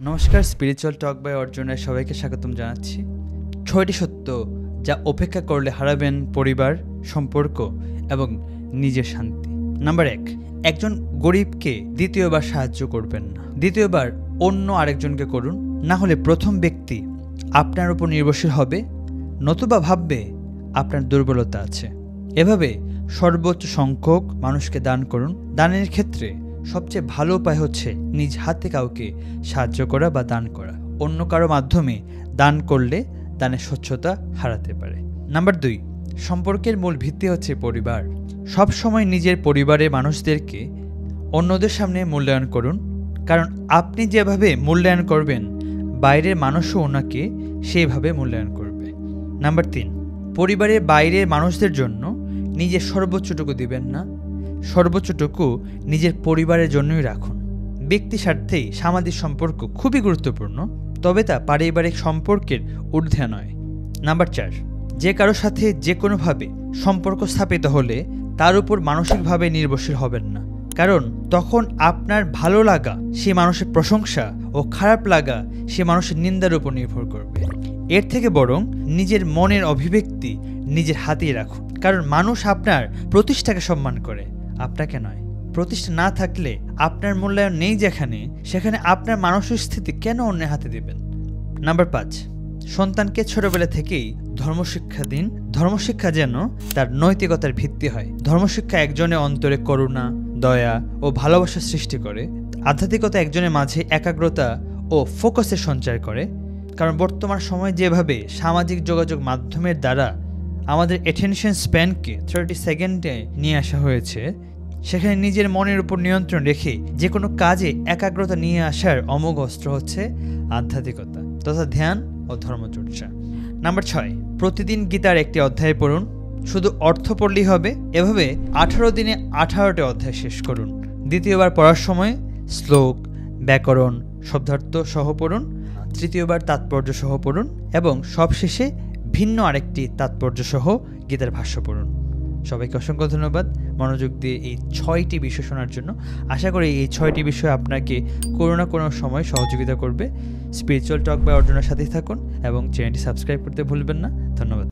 নমস্কার, spiritual talk by অর্জনের সবাইকে স্বাগতম জানাচ্ছি। ৬টি সত্য যা উপেক্ষা করলে হারাবেন পরিবার, সম্পর্ক এবং নিজের শান্তি। নাম্বার ১, একজন গরিবকে দ্বিতীয়বার সাহায্য করবেন না। দ্বিতীয়বার অন্য আরেকজনকে করুন, না হলে প্রথম ব্যক্তি আপনার উপর নির্ভরশীল হবে, নতুবা ভাববে আপনার দুর্বলতা আছে। এভাবে সর্বোচ্চ সংখ্যক মানুষকে দান করুন। দানের ক্ষেত্রে সবচেয়ে ভালো উপায় হচ্ছে নিজ হাতে কাউকে সাহায্য করা বা দান করা। অন্য কারো মাধ্যমে দান করলে দানের স্বচ্ছতা হারাতে পারে। নাম্বার ২, সম্পর্কের মূল ভিত্তি হচ্ছে পরিবার। সব সময় নিজের পরিবারের মানুষদেরকে অন্যদের সামনে মূল্যায়ন করুন, কারণ আপনি যেভাবে মূল্যায়ন করবেন বাইরের মানুষও ওনাকে সেইভাবে মূল্যায়ন করবে। নাম্বার ৩, পরিবারের বাইরের মানুষদের জন্য নিজের সর্বোচ্চটুকু দিবেন না, সর্বোচ্চটুকু নিজের পরিবারের জন্যই রাখুন। ব্যক্তি স্বার্থেই সামাজিক সম্পর্ক খুবই গুরুত্বপূর্ণ, তবে তা পারিবারিক সম্পর্কের ঊর্ধ্বে নয়। নাম্বার ৪, যে কারোর সাথে যে কোনোভাবে সম্পর্ক স্থাপিত হলে তার উপর মানসিকভাবে নির্ভরশীল হবেন না, কারণ তখন আপনার ভালো লাগা সে মানুষের প্রশংসা ও খারাপ লাগা সে মানুষের নিন্দার উপর নির্ভর করবে। এর থেকে বরং নিজের মনের অভিব্যক্তি নিজের হাতেই রাখুন, কারণ মানুষ আপনার প্রতিষ্ঠাকে সম্মান করে, আপনাকে নয়। প্রতিষ্ঠা না থাকলে আপনার মূল্যায়ন নেই যেখানে, সেখানে আপনার মানসিক স্থিতি কেন অন্যের হাতে দেবেন? নাম্বার ৫, সন্তানকে ছোটবেলা থেকেই ধর্মশিক্ষা দিন। ধর্মশিক্ষা যেন তার নৈতিকতার ভিত্তি হয়। ধর্মশিক্ষা একজনের অন্তরে করুণা, দয়া ও ভালোবাসা সৃষ্টি করে। আধ্যাত্মিকতা একজনের মাঝে একাগ্রতা ও ফোকাসের সঞ্চার করে, কারণ বর্তমান সময় যেভাবে সামাজিক যোগাযোগ মাধ্যমের দ্বারা আমাদের অ্যাটেনশন স্প্যানকে 30 সেকেন্ডে নিয়ে আসা হয়েছে, সেখানে নিজের মনের উপর নিয়ন্ত্রণ রেখে যে কোনো কাজে একাগ্রতা নিয়ে আসার অমোঘ অস্ত্র হচ্ছে আধ্যাত্মিকতা তথা ধ্যান ও ধর্মচর্চা। নাম্বার ৬, প্রতিদিন গীতার একটি অধ্যায় পড়ুন। শুধু অর্থ পড়লেই হবে। এভাবে 18 দিনে 18টি অধ্যায় শেষ করুন। দ্বিতীয়বার পড়ার সময় শ্লোক, ব্যাকরণ, শব্দার্থ সহ পড়ুন। তৃতীয়বার তাৎপর্য সহ পড়ুন এবং সবশেষে ভিন্ন আরেকটি তাৎপর্য সহ গীতার ভাষ্য পড়ুন। সবাইকে অসংখ্য ধন্যবাদ মনোযোগ দিয়ে এই 6টি বিষয় শোনার জন্য। আশা করি এই 6টি বিষয় আপনাকে কোনো না কোনো সময় সহযোগিতা করবে। স্পিরিচুয়াল টক বাই অর্জনের সাথেই থাকুন এবং চ্যানেলটি সাবস্ক্রাইব করতে ভুলবেন না। ধন্যবাদ।